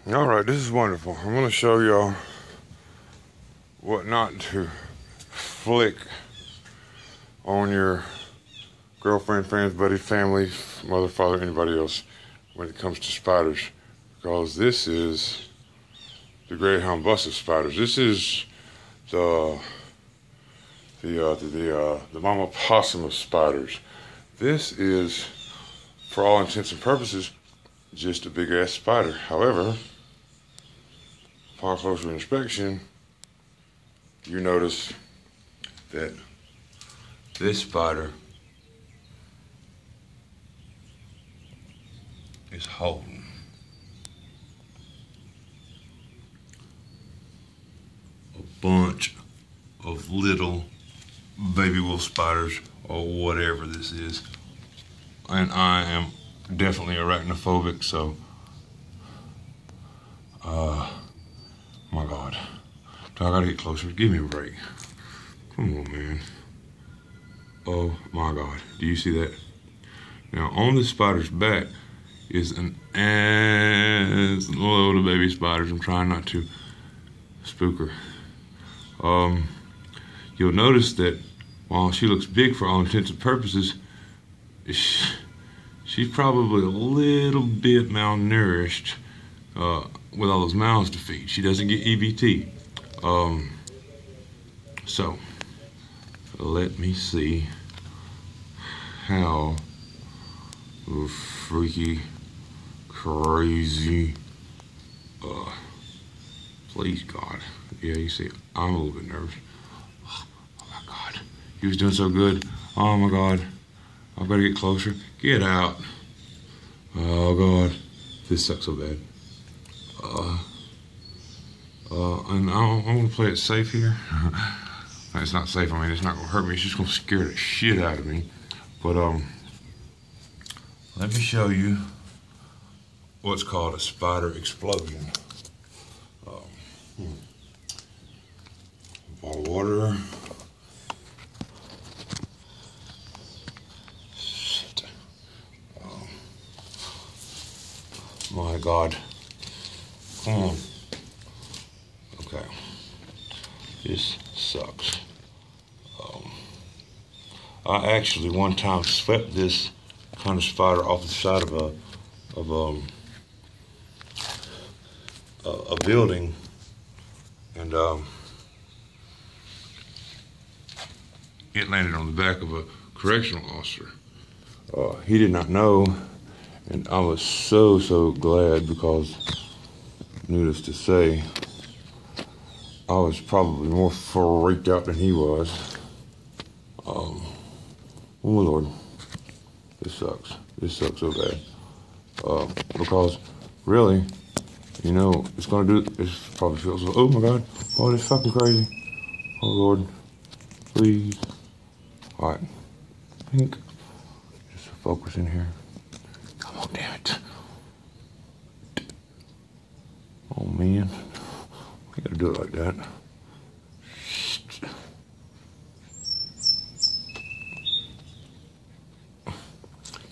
Alright, this is wonderful. I'm gonna show y'all what not to flick on your girlfriend, friends, buddy, family, mother, father, anybody else when it comes to spiders. Because this is the Greyhound busted spiders. This is the mama possum of spiders. This is, for all intents and purposes, just a big ass spider. However, upon closer inspection, you notice that this spider is holding a bunch of little baby wolf spiders or whatever this is. And I am definitely arachnophobic, so my God. I gotta get closer. Give me a break. Come on, man. Oh my God. Do you see that? Now on the spider's back is an ass load of baby spiders. I'm trying not to spook her. You'll notice that while she looks big for all intents and purposes, she's probably a little bit malnourished with all those mouths to feed. She doesn't get EBT. So let me see how freaky, crazy, please God. Yeah, you see, I'm a little bit nervous. Oh my God, he was doing so good. Oh my God, I better get closer. Get out. Oh God, this sucks so bad. And I'm gonna play it safe here. It's not safe. I mean, it's not gonna hurt me. It's just gonna scare the shit out of me. But let me show you what's called a spider explosion. Bottle of water. Shit. My God. Come on. Okay. This sucks. I actually one time swept this kind of spider off the side of a building, and it landed on the back of a correctional officer. He did not know, and I was so glad, because needless to say, I was probably more freaked out than he was. Oh Lord, this sucks. This sucks so bad. Because really, you know, it's gonna do. It probably feels. Oh my God! Oh, this fucking crazy. Oh Lord, please. All right, pink. Just focus in here. Come on, damn it. Oh man, we gotta do it like that.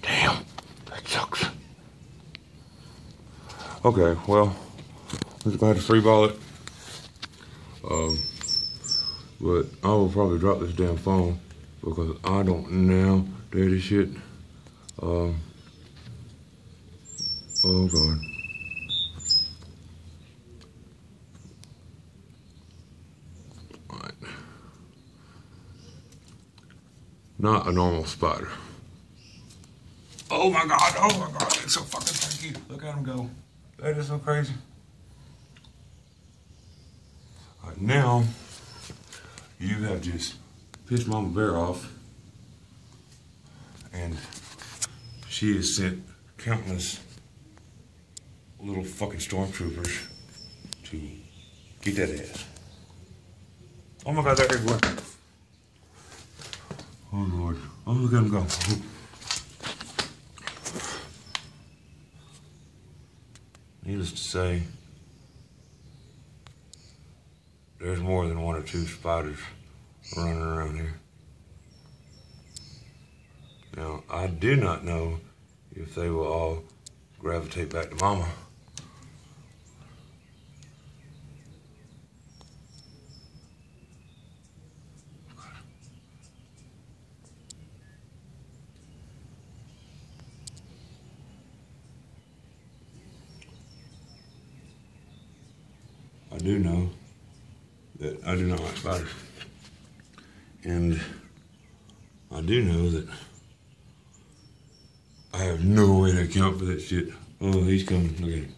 Damn, that sucks. Okay, well, I'm just gonna have to free ball it. But I will probably drop this damn phone because I don't know dirty shit. Oh God. Alright. Not a normal spider. Oh my God, it's so fucking freaky. Look at him go. That is so crazy. Alright, now you have just pissed Mama Bear off, and she has sent countless little fucking stormtroopers to get that ass. Oh my God, they're everywhere. Oh Lord. Oh, look at him go. Needless to say, there's more than one or two spiders running around here. Now, I do not know if they will all gravitate back to Mama. do know that I do not like spiders. And I do know that I have no way to account for that shit. Oh, he's coming. Look at him.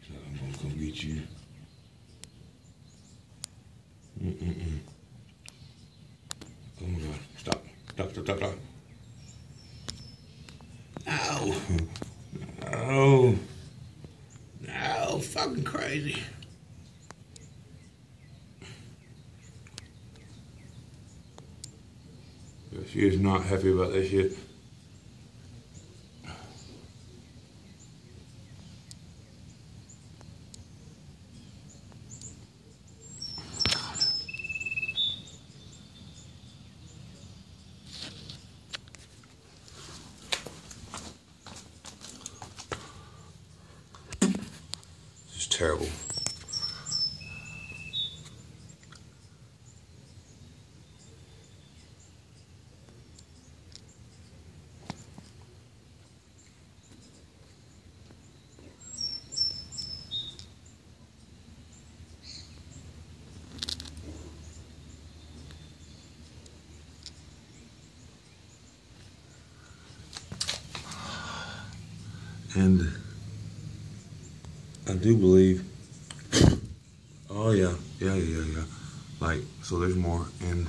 So I'm gonna come get you. Oh my God. Stop. Stop, stop, stop, stop. Ow. No. No, fucking crazy. She is not happy about that shit. This is terrible. And I do believe, oh yeah. Like, so there's more, and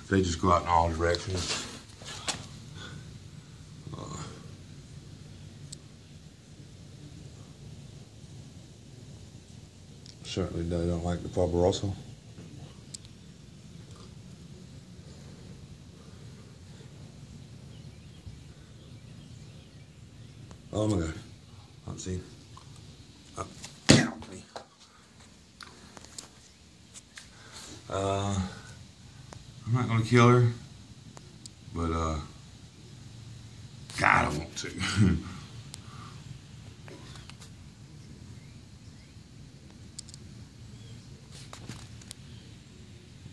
they just go out in all directions. Certainly they don't like the Barbarossa. Oh my God. Let's see. Get off me. I'm not gonna kill her, but God, I want to.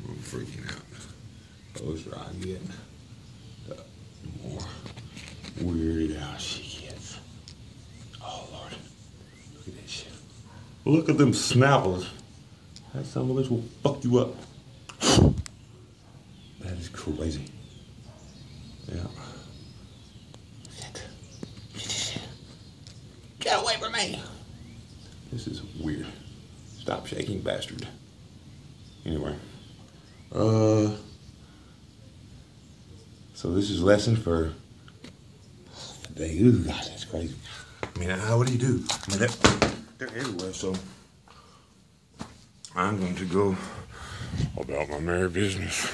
I'm freaking out. The closer I get, the more weirded out she gets. Oh Lord, look at that shit. Look at them snappers. That some of this will fuck you up. That is crazy. Yeah. Get away from me. This is weird. Stop shaking, bastard. Anyway. So this is lesson for today. Ooh, gosh, that's crazy. I mean, what do you do? I mean, they're everywhere, so I'm going to go about my merry business.